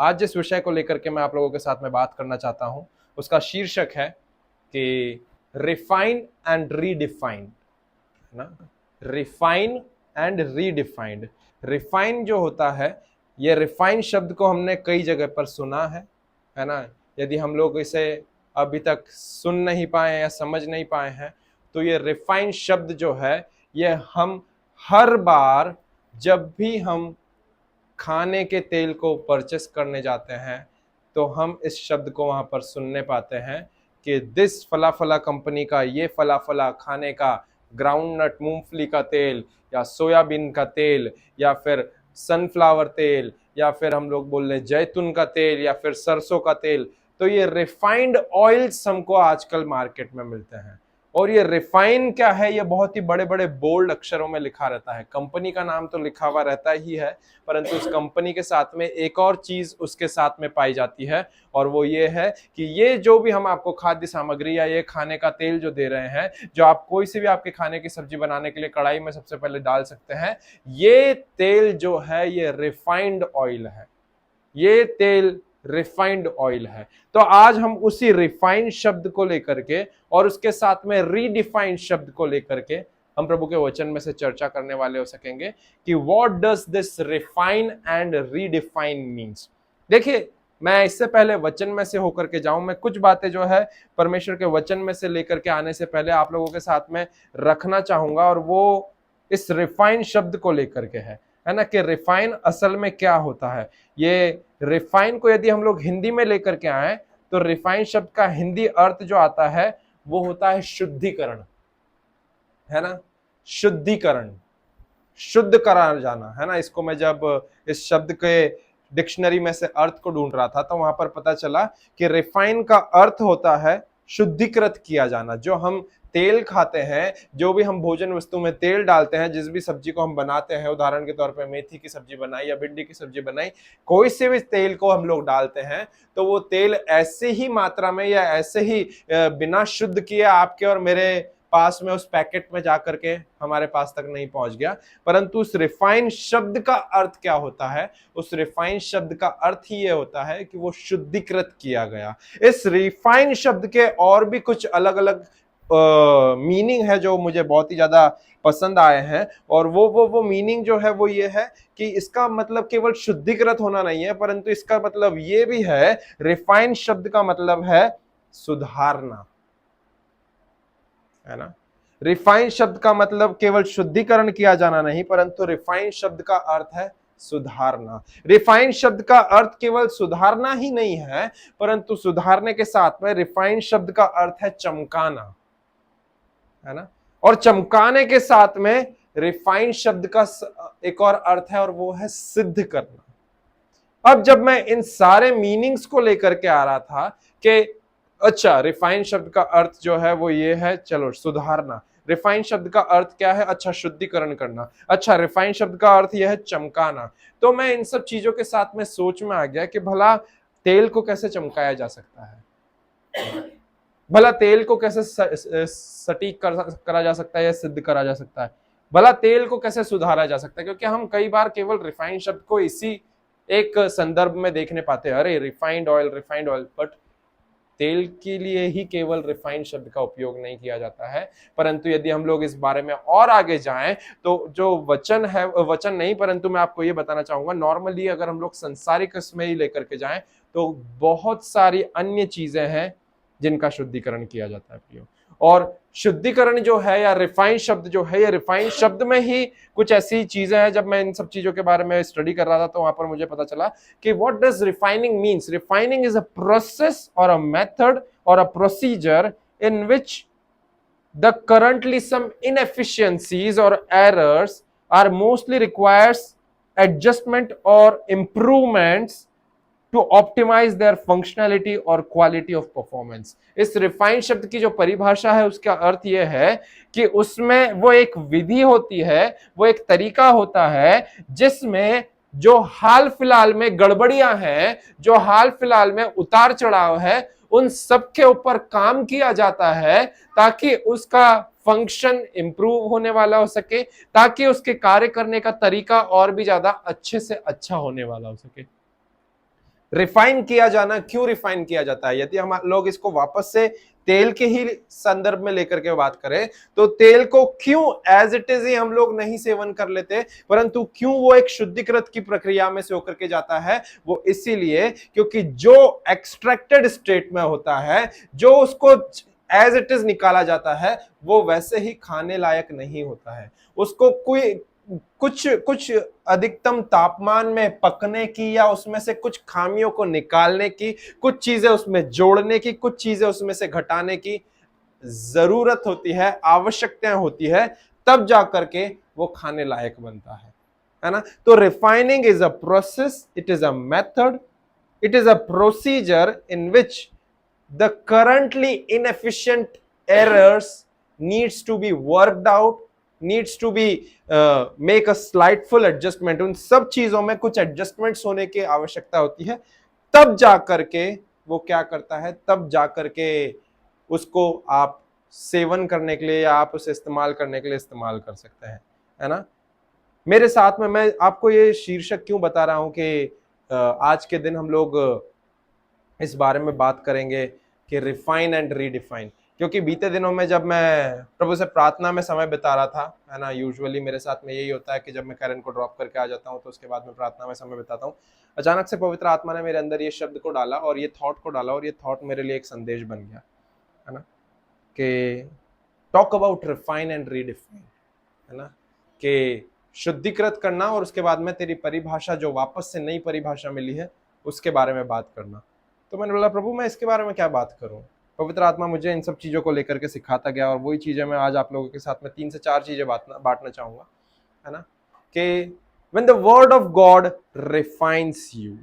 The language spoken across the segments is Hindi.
आज जिस विषय को लेकर के मैं आप लोगों के साथ में बात करना चाहता हूं उसका शीर्षक है कि रिफाइन एंड रीडिफाइंड, है ना। Refine and redefined. रिफाइन जो होता है, ये रिफाइन शब्द को हमने कई जगह पर सुना है ना। यदि हम लोग इसे अभी तक सुन नहीं पाए या समझ नहीं पाए हैं तो ये रिफाइन शब्द जो है ये हम हर बार जब भी हम खाने के तेल को परचेस करने जाते हैं तो हम इस शब्द को वहां पर सुनने पाते हैं कि दिस फला फला कंपनी का ये फला फला खाने का ग्राउंडनट मूंगफली का तेल या सोयाबीन का तेल या फिर सनफ्लावर तेल या फिर हम लोग बोल रहे जैतून का तेल या फिर सरसों का तेल। तो ये रिफाइंड ऑयल्स हमको आजकल मार्केट में मिलते हैं। और ये रिफाइन क्या है, ये बहुत ही बड़े बड़े बोल्ड अक्षरों में लिखा रहता है। कंपनी का नाम तो लिखा हुआ रहता ही है, परंतु उस कंपनी के साथ में एक और चीज उसके साथ में पाई जाती है और वो ये है कि ये जो भी हम आपको खाद्य सामग्री या ये खाने का तेल जो दे रहे हैं, जो आप कोई सी भी आपके खाने की सब्जी बनाने के लिए कढ़ाई में सबसे पहले डाल सकते हैं, ये तेल जो है ये रिफाइंड ऑयल है। ये तेल रिफाइंड ऑयल है। तो आज हम उसी रिफाइंड शब्द को लेकर के और उसके साथ में रीडिफाइंड शब्द को लेकर के हम प्रभु के वचन में से चर्चा करने वाले हो सकेंगे कि what does this refine and redefine means. देखिए, मैं इससे पहले वचन में से होकर के जाऊं, मैं कुछ बातें जो है परमेश्वर के वचन में से लेकर के आने से पहले आप लोगों के साथ में रखना चाहूंगा, और वो इस रिफाइन शब्द को लेकर के है ना, कि रिफाइन असल में क्या होता है। ये रिफाइन को यदि हम लोग हिंदी में लेकर के आए तो रिफाइन शब्द का हिंदी अर्थ जो आता है वो होता है शुद्धिकरण, है ना। शुद्धिकरण, शुद्ध करा जाना, है ना। इसको मैं जब इस शब्द के डिक्शनरी में से अर्थ को ढूंढ रहा था तो वहां पर पता चला कि रिफाइन का अर्थ होता है शुद्धिकृत किया जाना। जो हम तेल खाते हैं, जो भी हम भोजन वस्तु में तेल डालते हैं, जिस भी सब्जी को हम बनाते हैं, उदाहरण के तौर पे मेथी की सब्जी बनाई या भिंडी की सब्जी बनाई, कोई से भी तेल को हम लोग डालते हैं तो वो तेल ऐसे ही मात्रा में या ऐसे ही बिना शुद्ध किए आपके और मेरे पास में उस पैकेट में जाकर के हमारे पास तक नहीं पहुंच गया। परंतु उस रिफाइन शब्द का अर्थ क्या होता है? उस रिफाइन शब्द का अर्थ ही ये होता है कि वो शुद्धिकृत किया गया। इस रिफाइन शब्द के और भी कुछ अलग अलग मीनिंग है जो मुझे बहुत ही ज्यादा पसंद आए हैं, और वो मीनिंग जो है वो ये है कि इसका मतलब केवल शुद्धिकृत होना नहीं है, परंतु इसका मतलब ये भी है, रिफाइन शब्द का मतलब है सुधारना, है ना। रिफाइन शब्द का मतलब केवल शुद्धिकरण किया जाना नहीं, परंतु रिफाइन शब्द का अर्थ है सुधारना। रिफाइन शब्द का अर्थ केवल सुधारना ही नहीं है, परंतु सुधारने के साथ में रिफाइन शब्द का अर्थ है चमकाना, है ना। और चमकाने के साथ में रिफाइन शब्द का एक और अर्थ है और वो है सिद्ध करना। अब जब मैं इन सारे मीनिंग्स को लेकर के आ रहा था कि अच्छा, रिफाइन शब्द का अर्थ जो है वो ये है, चलो सुधारना। रिफाइन शब्द का अर्थ क्या है? अच्छा, शुद्धिकरण करना। अच्छा, रिफाइन शब्द का अर्थ यह है चमकाना। तो मैं इन सब चीजों के साथ में सोच में आ गया कि भला तेल को कैसे चमकाया जा सकता है, भला तेल को कैसे सटीक करा जा सकता है या सिद्ध करा जा सकता है, भला तेल को कैसे सुधारा जा सकता है। क्योंकि हम कई बार केवल रिफाइन शब्द को इसी एक संदर्भ में देखने पाते हैं, अरे रिफाइंड ऑयल, बट तेल के लिए ही केवल रिफाइंड शब्द का उपयोग नहीं किया जाता है। परंतु यदि हम लोग इस बारे में और आगे जाएं तो जो वचन है, वचन नहीं परंतु मैं आपको ये बताना चाहूंगा, नॉर्मली अगर हम लोग संसारिक में ही लेकर के जाएं तो बहुत सारी अन्य चीजें हैं जिनका शुद्धिकरण किया जाता है प्रियो। और शुद्धिकरण जो है या रिफाइन शब्द जो है, ये रिफाइन शब्द में ही कुछ ऐसी चीजें हैं। जब मैं इन सब चीजों के बारे में स्टडी कर रहा था तो वहां पर मुझे पता चला कि what does refining means. Refining is a process और अ मेथड और अ procedure in which the currently some inefficiencies or errors are mostly requires adjustment or improvements to optimize their functionality और quality of performance। इस रिफाइन शब्द की जो परिभाषा है उसका अर्थ यह है कि उसमें वो एक विधि होती है, वो एक तरीका होता है जिसमें जो हाल फिलहाल में गड़बड़ियां हैं, जो हाल फिलहाल में उतार चढ़ाव है, उन सब के ऊपर काम किया जाता है ताकि उसका फंक्शन इंप्रूव होने वाला हो सके, ताकि उसके कार्य करने का तरीका और भी ज्यादा अच्छे से अच्छा होने वाला हो सके। रिफाइन किया जाना, क्यों रिफाइन किया जाता है? यदि हम लोग इसको वापस से तेल के ही संदर्भ में लेकर के बात करें तो तेल को क्यों एज इट इज ही हम लोग नहीं सेवन कर लेते, परंतु क्यों वो एक शुद्धिकृत की प्रक्रिया में से होकर के जाता है? वो इसीलिए क्योंकि जो एक्सट्रैक्टेड स्टेट में होता है, जो उसको एज इट इज निकाला जाता है, वो वैसे ही खाने लायक नहीं होता है। उसको कोई कुछ अधिकतम तापमान में पकने की या उसमें से कुछ खामियों को निकालने की, कुछ चीजें उसमें जोड़ने की, कुछ चीजें उसमें से घटाने की जरूरत होती है, आवश्यकताएं होती है, तब जाकर के वो खाने लायक बनता है ना? तो refining is a process, it is a method, it is a procedure in which the currently inefficient errors needs to be worked out, needs to be make a slightful adjustment. उन सब चीजों में कुछ एडजस्टमेंट्स होने की आवश्यकता होती है, तब जाकर के वो क्या करता है, तब जाकर के उसको आप सेवन करने के लिए या आप उसे इस्तेमाल करने के लिए इस्तेमाल कर सकते हैं, है ना? मेरे साथ में मैं आपको ये शीर्षक क्यों बता रहा हूं कि आज के दिन हम लोग इस बारे में बात करेंगे कि रिफाइन एंड रीडिफाइन, क्योंकि बीते दिनों में जब मैं प्रभु से प्रार्थना में समय बिता रहा था, है ना, यूजुअली मेरे साथ में यही होता है कि जब मैं कैरन को ड्रॉप करके आ जाता हूं तो उसके बाद में प्रार्थना में समय बिताता हूं। अचानक से पवित्र आत्मा ने मेरे अंदर ये शब्द को डाला और ये थॉट को डाला, और ये थॉट मेरे लिए एक संदेश बन गया, है ना, कि talk about refine and redefine, है ना, कि शुद्धिकृत करना और उसके बाद में तेरी परिभाषा जो वापस से नई परिभाषा मिली है उसके बारे में बात करना। तो मैंने बोला प्रभु मैं इसके बारे में क्या बात करूं? पवित्र आत्मा मुझे इन सब चीजों को लेकर के सिखाता गया, और वही चीजें मैं आज आप लोगों के साथ में 3 से 4 चीजें बांटना चाहूंगा, है ना, कि when the word of God refines you,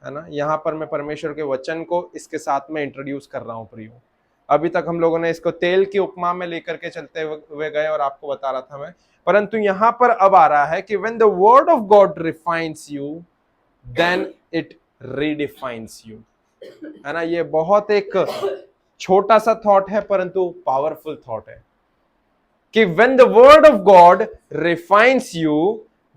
है ना, यहाँ पर मैं परमेश्वर के वचन को इसके साथ में इंट्रोड्यूस कर रहा हूँ प्रियो। अभी तक हम लोगों ने इसको तेल की उपमा में लेकर के चलते हुए गए और आपको बता रहा था मैं, परंतु यहां पर अब आ रहा है कि when the word of God refines you, then it redefines you, है ना। ये बहुत एक छोटा सा थॉट है परंतु पावरफुल थॉट है कि when the word of God refines you,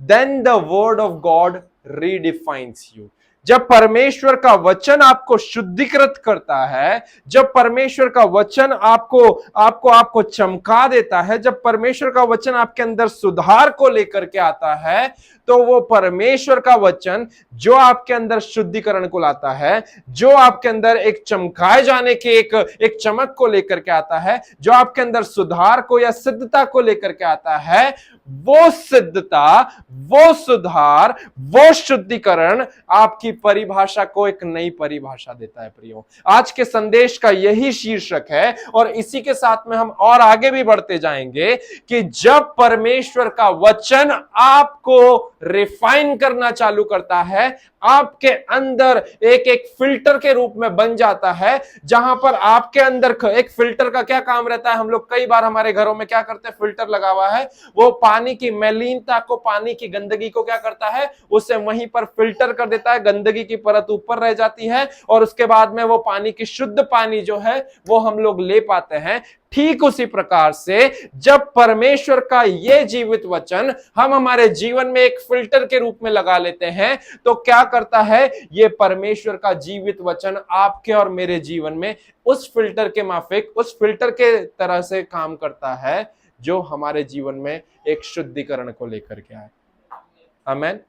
then the word of God redefines you। जब परमेश्वर का वचन आपको शुद्धिकृत करता है, जब परमेश्वर का वचन आपको चमका देता है, जब परमेश्वर का वचन आपके अंदर सुधार को लेकर के आता है, तो वो परमेश्वर का वचन जो आपके अंदर शुद्धिकरण को लाता है, जो आपके अंदर एक चमकाए जाने के एक चमक को लेकर के आता है, जो आपके अंदर सुधार को या सिद्धता को लेकर के आता है, वो सिद्धता, वो सुधार, वो शुद्धिकरण आपकी परिभाषा को एक नई परिभाषा देता है प्रियो। आज के संदेश का यही शीर्षक है और इसी के साथ में हम और आगे भी बढ़ते जाएंगे कि जब परमेश्वर का वचन आपको रिफाइन करना चालू करता है, आपके अंदर एक फिल्टर के रूप में बन जाता है, जहां पर आपके अंदर एक फिल्टर का क्या काम रहता है, हम लोग कई बार हमारे घरों में क्या करते हैं, फिल्टर लगा हुआ है, वो पानी की मलिनता को, पानी की गंदगी को क्या करता है, उसे वहीं पर फिल्टर कर देता है, गंदगी की परत ऊपर रह जाती है और उसके बाद में वो पानी की शुद्ध पानी जो है वो हम लोग ले पाते हैं। ठीक उसी प्रकार से जब परमेश्वर का ये जीवित वचन हम हमारे जीवन में एक फिल्टर के रूप में लगा लेते हैं, तो क्या करता है, ये परमेश्वर का जीवित वचन आपके और मेरे जीवन में उस फिल्टर के माफिक, उस फिल्टर के तरह से काम करता है जो हमारे जीवन में एक शुद्धिकरण को लेकर के आए। आमीन।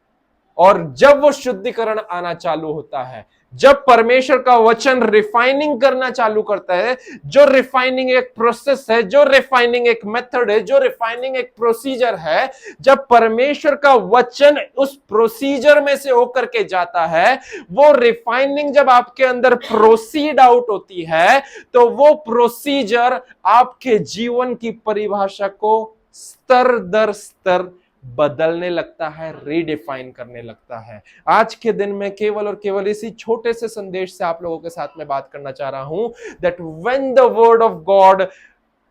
और जब वो शुद्धिकरण आना चालू होता है, जब परमेश्वर का वचन रिफाइनिंग करना चालू करता है, जो रिफाइनिंग एक प्रोसेस है, जो रिफाइनिंग एक मेथड है, जो रिफाइनिंग एक प्रोसीजर है, जब परमेश्वर का वचन उस प्रोसीजर में से होकर के जाता है, वो रिफाइनिंग जब आपके अंदर प्रोसीड आउट होती है, तो वो प्रोसीजर आपके जीवन की परिभाषा को स्तर दर स्तर बदलने लगता है, रीडिफाइन करने लगता है। आज के दिन में केवल और केवल इसी छोटे से संदेश से आप लोगों के साथ में बात करना चाह रहा हूं that when the word of God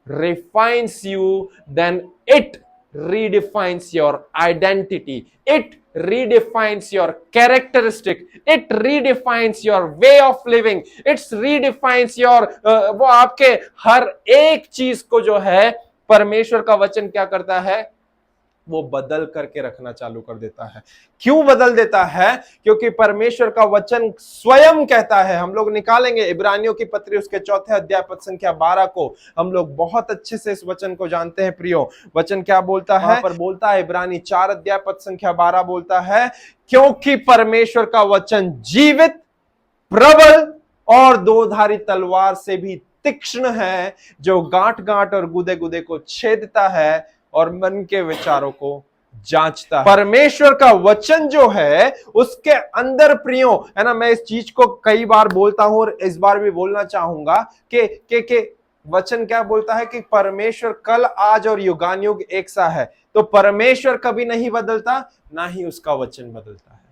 refines you, then it redefines your identity, it redefines your characteristic, it redefines your way of living, it redefines your वो आपके हर एक चीज को जो है परमेश्वर का वचन क्या करता है, वो बदल करके रखना चालू कर देता है। क्यों बदल देता है? क्योंकि परमेश्वर का वचन स्वयं कहता है। हम लोग निकालेंगे इब्रानियों की पत्री उसके 4 अध्याय पद संख्या 12 को। हम लोग बहुत अच्छे से इस वचन को जानते हैं प्रियो। वचन क्या बोलता है? पर बोलता है इब्रानी 4 अध्याय पद संख्या 12 बोलता है, क्योंकि परमेश्वर का वचन जीवित, प्रबल और दोधारी तलवार से भी तीक्ष्ण है, जो गांठ गांठ और गुदे गुदे को छेदता है और मन के विचारों को जांचता है। परमेश्वर का वचन जो है उसके अंदर प्रियो है ना, मैं इस चीज को कई बार बोलता हूं और इस बार भी बोलना चाहूंगा कि वचन क्या बोलता है कि परमेश्वर कल आज और युगानुयुग एक सा है। तो परमेश्वर कभी नहीं बदलता, ना ही उसका वचन बदलता है।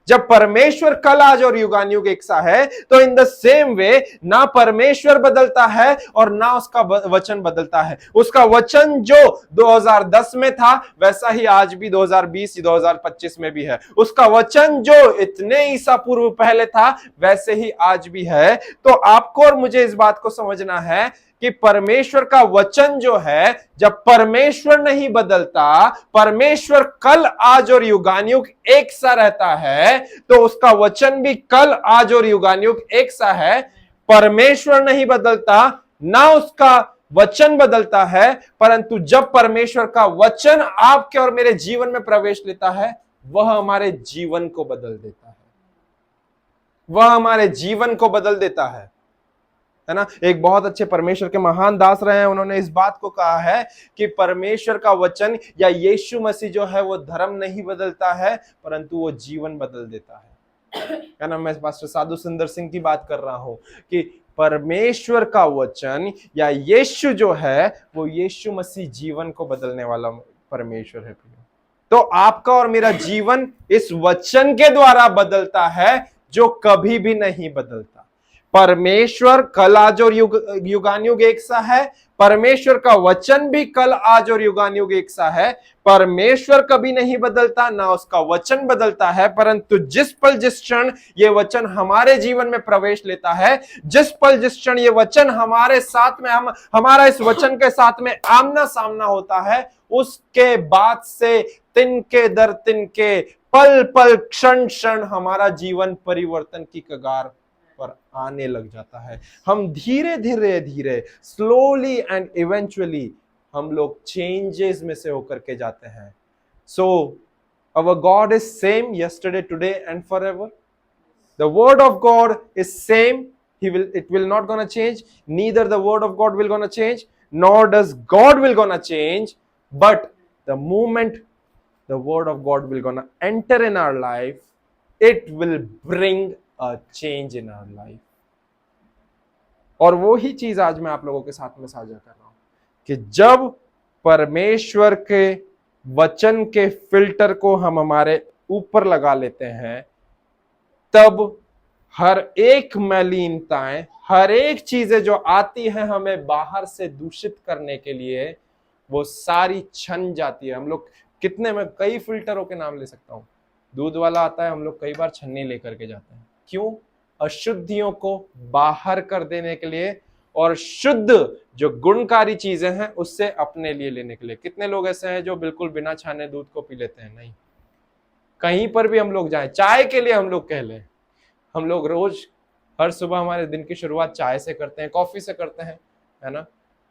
जब परमेश्वर कल आज और युगानुयुग एक सा है, तो इन द सेम वे ना परमेश्वर बदलता है और ना उसका वचन बदलता है। उसका वचन जो 2010 में था वैसा ही आज भी 2020 2025 में भी है। उसका वचन जो इतने ईसा पूर्व पहले था वैसे ही आज भी है। तो आपको और मुझे इस बात को समझना है कि परमेश्वर का वचन जो है, जब परमेश्वर नहीं बदलता, परमेश्वर कल आज और युगानुयुग एक सा रहता है, तो उसका वचन भी कल आज और युगानुयुग एक सा है। परमेश्वर नहीं बदलता, ना उसका वचन बदलता है, परंतु जब परमेश्वर का वचन आपके और मेरे जीवन में प्रवेश लेता है, वह हमारे जीवन को बदल देता है। वह हमारे जीवन को बदल देता है ना। एक बहुत अच्छे परमेश्वर के महान दास रहे हैं, उन्होंने इस बात को कहा है कि परमेश्वर का वचन या यीशु मसीह जो है वो धर्म नहीं बदलता है, परंतु वो जीवन बदल देता है ना। मैं पास्टर साधु सुंदर सिंह की बात कर रहा हूं कि परमेश्वर का वचन या यीशु जो है वो यीशु मसीह जीवन को बदलने वाला परमेश्वर है। तो आपका और मेरा जीवन इस वचन के द्वारा बदलता है जो कभी भी नहीं बदलता। परमेश्वर कल आज और युगानुयुग एक सा है। परमेश्वर का वचन भी कल आज और युगानुयुग एक सा है। परमेश्वर कभी नहीं बदलता, ना उसका वचन बदलता है, परंतु जिस पल जिस क्षण ये वचन हमारे जीवन में प्रवेश लेता है, जिस पल जिस क्षण ये वचन हमारे साथ में हमारा इस वचन के साथ में आमना सामना होता है, उसके बाद से तिनके दर तिनके, पल पल क्षण क्षण हमारा जीवन परिवर्तन की कगार पर आने लग जाता है। हम धीरे धीरे धीरे स्लोली एंड इवेंचुअली हम लोग चेंजेस में से होकर के जाते हैं। So our God is same yesterday, today and forever. The word of God is same. It will not gonna change. Neither the word of God will gonna change, nor does God will gonna change. But the moment the word of God will gonna enter in our life, it will bring a change in our life. और वो ही चीज आज मैं आप लोगों के साथ में साझा कर रहा हूं कि जब परमेश्वर के वचन के फिल्टर को हम हमारे ऊपर लगा लेते हैं, तब हर एक मलिनताएं, हर एक चीजें जो आती हैं हमें बाहर से दूषित करने के लिए, वो सारी छन जाती है। हम लोग कितने, मैं कई फिल्टरों के नाम ले सकता हूं। दूध वाला आता है, हम लोग कई बार छन्नी लेकर के जाते हैं। क्यों? अशुद्धियों को बाहर कर देने के लिए और शुद्ध जो गुणकारी चीजें हैं उससे अपने लिए लेने के लिए। कितने लोग ऐसे हैं जो बिल्कुल बिना छाने दूध को पी लेते हैं? नहीं। कहीं पर भी हम लोग जाएं, चाय के लिए हम लोग कह लें, हम लोग रोज हर सुबह हमारे दिन की शुरुआत चाय से करते हैं, कॉफी से करते हैं, है ना।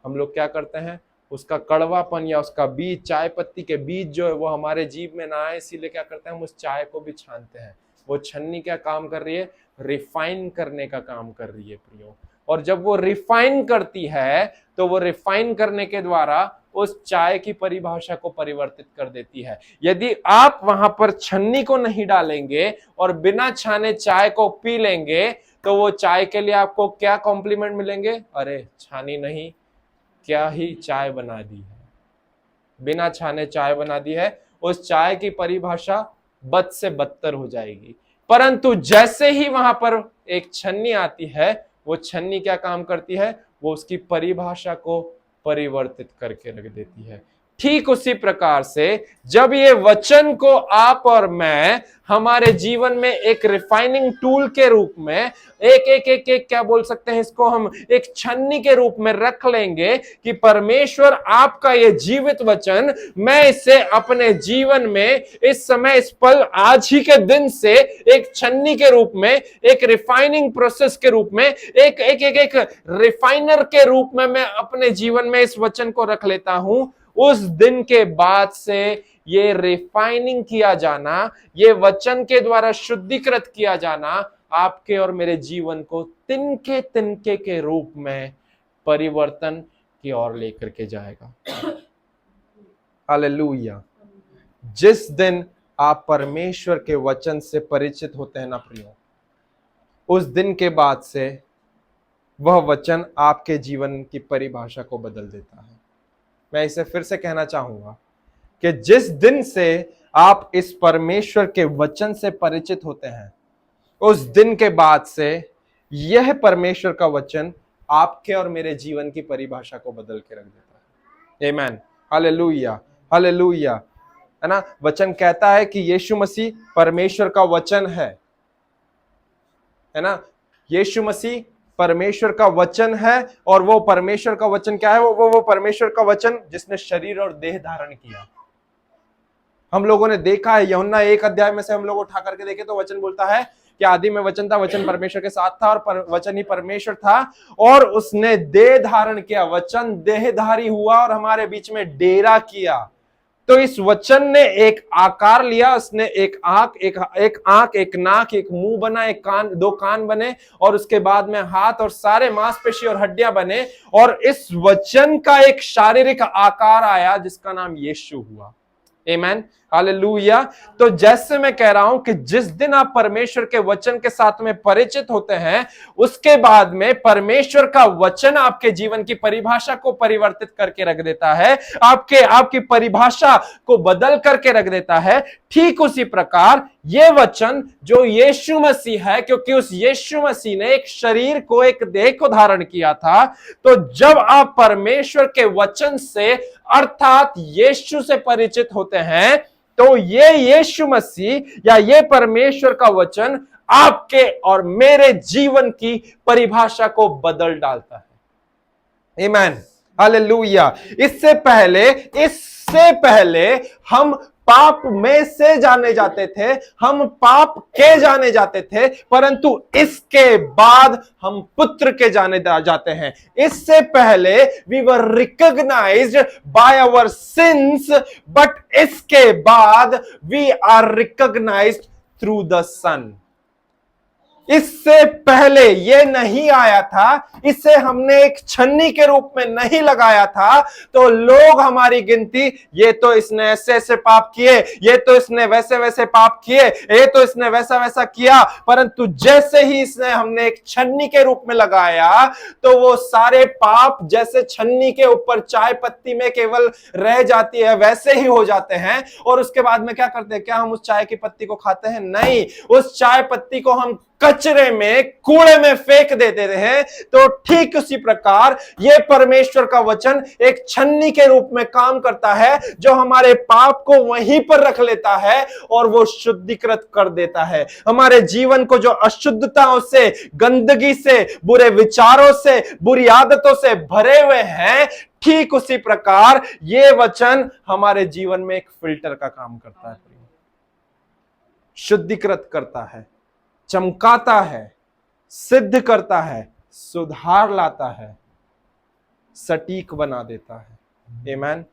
हम लोग क्या करते हैं, उसका कड़वापन या उसका बीज, चाय पत्ती के बीज जो है वो हमारे जीभ में ना आए, इसीलिए क्या करते हैं, हम उस चाय को भी छानते हैं। वो छन्नी क्या काम कर रही है? रिफाइन करने का काम कर रही है प्रियो। और जब वो रिफाइन करती है तो वो रिफाइन करने के द्वारा उस चाय की परिभाषा को परिवर्तित कर देती है। यदि आप वहां पर छन्नी को नहीं डालेंगे और बिना छाने चाय को पी लेंगे, तो वो चाय के लिए आपको क्या कॉम्प्लीमेंट मिलेंगे? अरे छानी नहीं, क्या ही चाय बना दी है, बिना छाने चाय बना दी है। उस चाय की परिभाषा बद से बदतर हो जाएगी। परंतु जैसे ही वहां पर एक छन्नी आती है, वो छन्नी क्या काम करती है? वो उसकी परिभाषा को परिवर्तित करके रख देती है। ठीक उसी प्रकार से जब ये वचन को आप और मैं हमारे जीवन में एक रिफाइनिंग टूल के रूप में एक क्या बोल सकते हैं इसको, हम एक छन्नी के रूप में रख लेंगे कि परमेश्वर आपका ये जीवित वचन, मैं इसे अपने जीवन में इस समय इस पल आज ही के दिन से एक छन्नी के रूप में, एक रिफाइनिंग प्रोसेस के रूप में, एक रिफाइनर के रूप में मैं अपने जीवन में इस वचन को रख लेता हूं। उस दिन के बाद से ये रिफाइनिंग किया जाना, ये वचन के द्वारा शुद्धिकृत किया जाना आपके और मेरे जीवन को तिनके तिनके के रूप में परिवर्तन की ओर लेकर के जाएगा। हालेलुया। जिस दिन आप परमेश्वर के वचन से परिचित होते हैं ना प्रियो, उस दिन के बाद से वह वचन आपके जीवन की परिभाषा को बदल देता है। मैं इसे फिर से कहना चाहूंगा कि जिस दिन से आप इस परमेश्वर के वचन से परिचित होते हैं, उस दिन के बाद से यह परमेश्वर का वचन आपके और मेरे जीवन की परिभाषा को बदल के रख देता है। आमीन, हालेलुया, हालेलुया। है ना, वचन कहता है कि यीशु मसीह परमेश्वर का वचन है ना, यीशु मसीह परमेश्वर का वचन है। और वो परमेश्वर का वचन क्या है? वो परमेश्वर का वचन जिसने शरीर और देह धारण किया। हम लोगों ने देखा है, यूहन्ना 1 अध्याय में से हम लोग उठा करके देखे तो वचन बोलता है कि आदि में वचन था, वचन परमेश्वर के साथ था और वचन ही परमेश्वर था और उसने देह धारण किया। वचन देहधारी हुआ और हमारे बीच में डेरा किया। तो इस वचन ने एक आकार लिया, उसने एक आंख, एक नाक, एक मुंह बना, एक कान, 2 कान बने और उसके बाद में हाथ और सारे मांसपेशी और हड्डियां बने और इस वचन का एक शारीरिक आकार आया जिसका नाम यीशु हुआ। आमीन, हालेलुया। तो जैसे मैं कह रहा हूं कि जिस दिन आप परमेश्वर के वचन के साथ में परिचित होते हैं, उसके बाद में परमेश्वर का वचन आपके जीवन की परिभाषा को परिवर्तित करके रख देता है, आपकी परिभाषा को बदल करके रख देता है। ठीक उसी प्रकार ये वचन जो यीशु मसीह है, क्योंकि उस यीशु मसीह ने एक शरीर को, एक देह को धारण किया था, तो जब आप परमेश्वर के वचन से अर्थात यीशु से परिचित होते हैं, तो ये यीशु मसीह या ये परमेश्वर का वचन आपके और मेरे जीवन की परिभाषा को बदल डालता है। आमीन, हालेलुया। इससे पहले हम पाप में से जाने जाते थे, हम पाप के जाने जाते थे, परंतु इसके बाद हम पुत्र के जाने जाते हैं। इससे पहले we were recognised by our sins, but इसके बाद we are recognised through the sun. इससे पहले ये नहीं आया था, इसे हमने एक छन्नी के रूप में नहीं लगाया था, तो लोग हमारी गिनती, ये तो इसने ऐसे ऐसे पाप किए, ये तो इसने वैसे वैसे पाप किए, ये तो इसने वैसा वैसा किया। परंतु जैसे ही इसने हमने एक छन्नी के रूप में लगाया, तो वो सारे पाप जैसे छन्नी के ऊपर चाय पत्ती में केवल रह जाती है, वैसे ही हो जाते हैं। और उसके बाद में क्या करते हैं? क्या हम उस चाय की पत्ती को खाते हैं? नहीं, उस चाय पत्ती को हम कचरे में, कूड़े में फेंक देते हैं। तो ठीक उसी प्रकार ये परमेश्वर का वचन एक छन्नी के रूप में काम करता है, जो हमारे पाप को वहीं पर रख लेता है और वो शुद्धिकृत कर देता है। हमारे जीवन को जो अशुद्धताओं से, गंदगी से, बुरे विचारों से, बुरी आदतों से भरे हुए हैं, ठीक उसी प्रकार ये वचन हमारे जीवन में एक फिल्टर का काम करता है, शुद्धिकृत करता है, चमकाता है, सिद्ध करता है, सुधार लाता है, सटीक बना देता है। आमीन।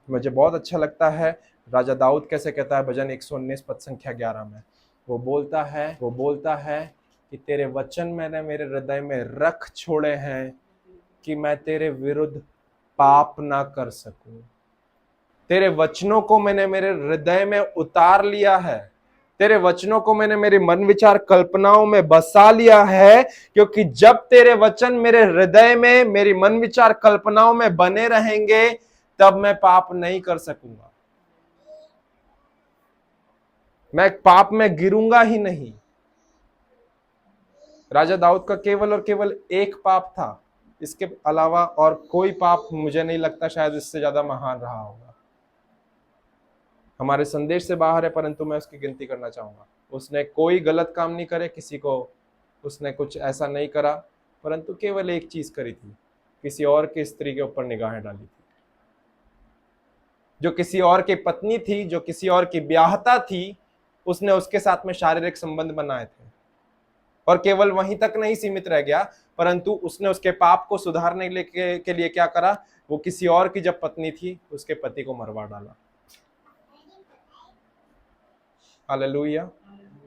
मुझे बहुत अच्छा लगता है राजा दाऊद कैसे कहता है भजन 119 पद संख्या 11 में, वो बोलता है कि तेरे वचन मैंने मेरे हृदय में रख छोड़े हैं कि मैं तेरे विरुद्ध पाप ना कर सकूं। तेरे वचनों को मैंने मेरे हृदय में उतार लिया है, तेरे वचनों को मैंने मेरे मन विचार कल्पनाओं में बसा लिया है, क्योंकि जब तेरे वचन मेरे हृदय में, मेरी मन विचार कल्पनाओं में बने रहेंगे, तब मैं पाप नहीं कर सकूंगा, मैं पाप में गिरूंगा ही नहीं। राजा दाऊद का केवल और केवल एक पाप था, इसके अलावा और कोई पाप मुझे नहीं लगता शायद इससे ज्यादा महान रहा होगा। हमारे संदेश से बाहर है, परंतु मैं उसकी गिनती करना चाहूंगा। उसने कोई गलत काम नहीं करे, किसी को उसने कुछ ऐसा नहीं करा, परंतु केवल एक चीज करी थी, किसी और की स्त्री के ऊपर निगाहें डाली थी। जो किसी और की पत्नी थी, जो किसी और की ब्याहता थी, उसने उसके साथ में शारीरिक संबंध बनाए थे। और केवल वहीं तक नहीं सीमित रह गया, परंतु उसने उसके पाप को सुधारने के लिए क्या करा, वो किसी और की जब पत्नी थी उसके पति को मरवा डाला। हालेलुया।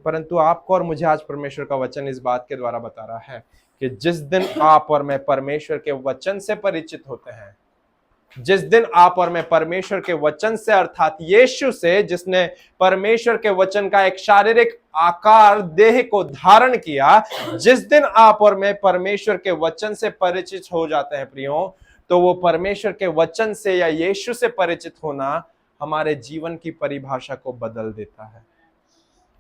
परंतु आपको और मुझे आज परमेश्वर का वचन इस बात के द्वारा बता रहा है कि जिस दिन आप और मैं परमेश्वर के वचन से परिचित होते हैं, जिस दिन आप और मैं परमेश्वर के वचन से, अर्थात यीशु से, जिसने परमेश्वर के वचन का एक शारीरिक आकार देह को धारण किया, जिस दिन आप और मैं परमेश्वर के वचन से परिचित हो जाते हैं प्रियो, तो वो परमेश्वर के वचन से या यीशु से परिचित होना हमारे जीवन की परिभाषा को बदल देता है।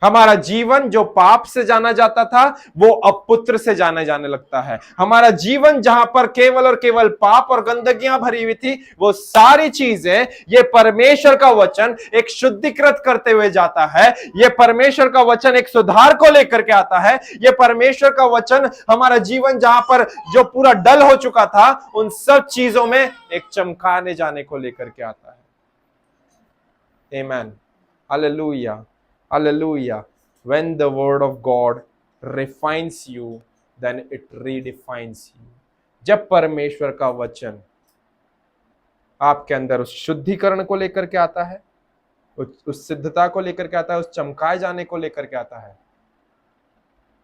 हमारा जीवन जो पाप से जाना जाता था, वो अब पुत्र से जाने जाने लगता है। हमारा जीवन जहां पर केवल और केवल पाप और गंदगियां भरी हुई थी, वो सारी चीजें ये परमेश्वर का वचन एक शुद्धिकृत करते हुए जाता है। ये परमेश्वर का वचन एक सुधार को लेकर के आता है। ये परमेश्वर का वचन हमारा जीवन जहां पर जो पूरा डल हो चुका था, उन सब चीजों में एक चमकाने जाने को लेकर के आता है। आमीन। Hallelujah. Hallelujah. When the word of God refines you, then it redefines you. जब परमेश्वर का वचन आपके अंदर उस शुद्धिकरण को लेकर के आता है, उस सिद्धता को लेकर के आता है, उस चमकाए जाने को लेकर के आता है,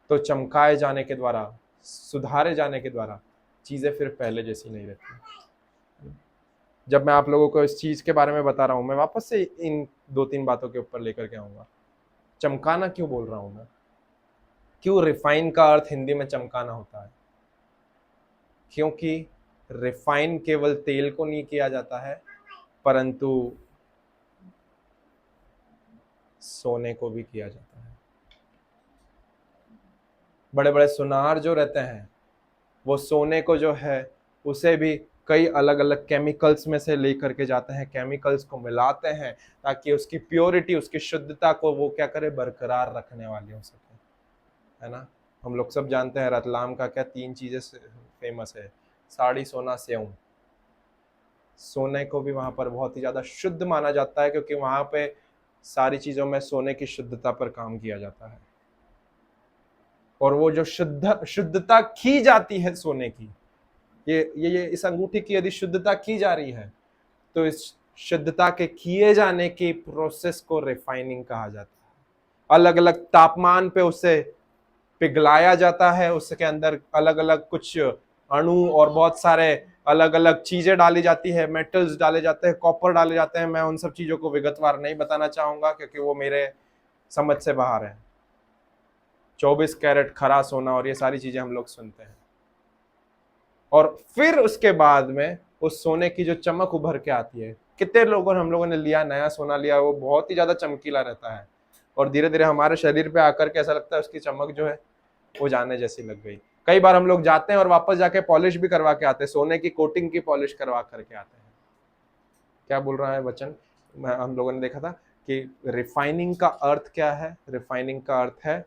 तो चमकाए जाने के द्वारा, सुधारे जाने के द्वारा चीजें फिर पहले जैसी नहीं रहती। जब मैं आप लोगों को इस चीज के बारे में बता रहा हूं, मैं वापस से इन 2-3 बातों के ऊपर लेकर के आऊंगा। चमकाना क्यों बोल रहा हूं मैं? क्यों रिफाइन का अर्थ हिंदी में चमकाना होता है? क्योंकि रिफाइन केवल तेल को नहीं किया जाता है, परंतु सोने को भी किया जाता है। बड़े बड़े सुनार जो रहते हैं, वो सोने को जो है उसे भी कई अलग अलग केमिकल्स में से लेकर के जाते हैं, केमिकल्स को मिलाते हैं ताकि उसकी प्योरिटी, उसकी शुद्धता को वो क्या करे, बरकरार रखने वाली हो सके, है ना। हम लोग सब जानते हैं रतलाम का क्या 3 चीजें फेमस है, साड़ी, सोना, सेव। सोने को भी वहां पर बहुत ही ज्यादा शुद्ध माना जाता है, क्योंकि वहां पे सारी चीजों में सोने की शुद्धता पर काम किया जाता है। और वो जो शुद्धता की जाती है सोने की, ये इस अंगूठी की यदि शुद्धता की जा रही है, तो इस शुद्धता के किए जाने की प्रोसेस को रिफाइनिंग कहा जाता है। अलग अलग तापमान पे उसे पिघलाया जाता है, उसके अंदर अलग अलग कुछ अणु और बहुत सारे अलग अलग चीजें डाली जाती है, मेटल्स डाले जाते हैं, कॉपर डाले जाते हैं। मैं उन सब चीजों को विगतवार नहीं बताना चाहूंगा, क्योंकि वो मेरे समझ से बाहर है। 24 कैरेट खरा सोना और ये सारी चीजें हम लोग सुनते हैं, और फिर उसके बाद में उस सोने की जो चमक उभर के आती है। कितने लोगों हम लोगों ने लिया, नया सोना लिया, वो बहुत ही ज्यादा चमकीला रहता है, और धीरे धीरे हमारे शरीर पे आकर के ऐसा लगता है उसकी चमक जो है वो जाने जैसी लग गई। कई बार हम लोग जाते हैं और वापस जाके पॉलिश भी करवा के आते हैं, सोने की कोटिंग की पॉलिश करवा करके आते हैं। क्या बोल रहा है वचन? हम लोगों ने देखा था कि रिफाइनिंग का अर्थ क्या है। रिफाइनिंग का अर्थ है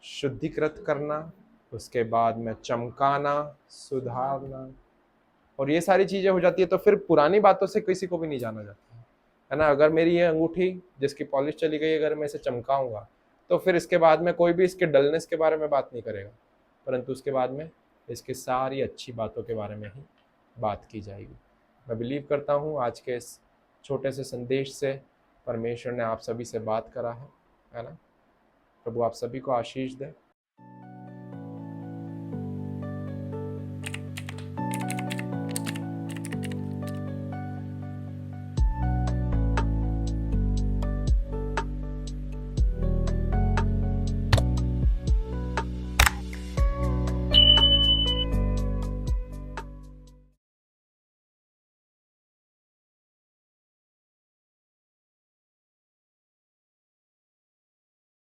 शुद्धिकृत करना, उसके बाद में चमकाना, सुधारना, और ये सारी चीजें हो जाती है तो फिर पुरानी बातों से किसी को भी नहीं जाना जाता है ना। अगर मेरी ये अंगूठी जिसकी पॉलिश चली गई, अगर मैं इसे चमकाऊंगा, तो फिर इसके बाद में कोई भी इसके डलनेस के बारे में बात नहीं करेगा, परंतु उसके बाद में इसकी सारी अच्छी बातों के बारे में ही बात की जाएगी। मैं बिलीव करता हूँ आज के इस छोटे से संदेश से परमेश्वर ने आप सभी से बात करा है ना। प्रभु आप सभी को आशीष दे।